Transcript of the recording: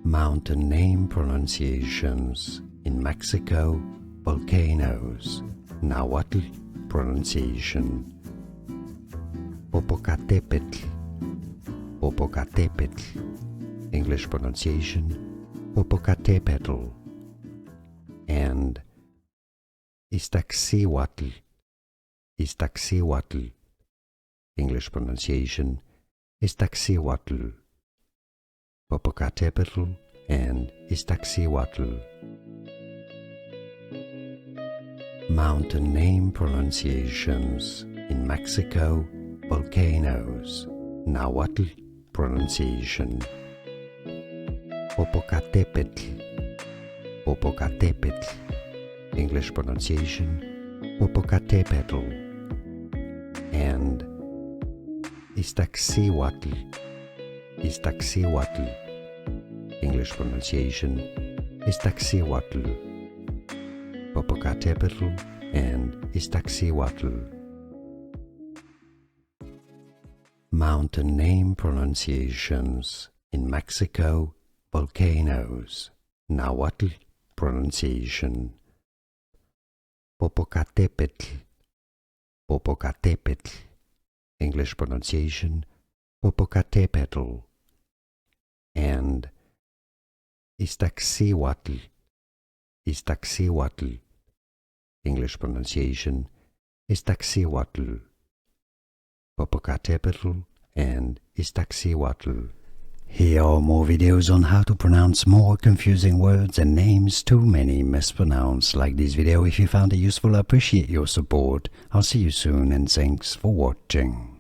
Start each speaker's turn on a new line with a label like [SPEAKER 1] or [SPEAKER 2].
[SPEAKER 1] Mountain name pronunciations in Mexico, volcanoes, Nahuatl pronunciation. Popocatépetl, Popocatépetl, English pronunciation, Popocatépetl, and Iztaccíhuatl, Iztaccíhuatl, English pronunciation, Iztaccíhuatl. Popocatépetl and Iztaccíhuatl. Mountain name pronunciations in Mexico, volcanoes, Nahuatl pronunciation. Popocatépetl, Popocatépetl, English pronunciation, Popocatépetl, and Iztaccíhuatl, Iztaccíhuatl, English pronunciation, Iztaccíhuatl. Popocatépetl and Iztaccíhuatl. Mountain name pronunciations in Mexico, volcanoes, Nahuatl pronunciation. Popocatépetl, Popocatépetl, English pronunciation, Popocatépetl, and Iztaccíhuatl, Iztaccíhuatl, English pronunciation, Iztaccíhuatl. Popocatépetl and Iztaccíhuatl. Here are more videos on how to pronounce more confusing words and names too many mispronounced. Like this video if you found it useful. I appreciate your support. I'll see you soon and thanks for watching.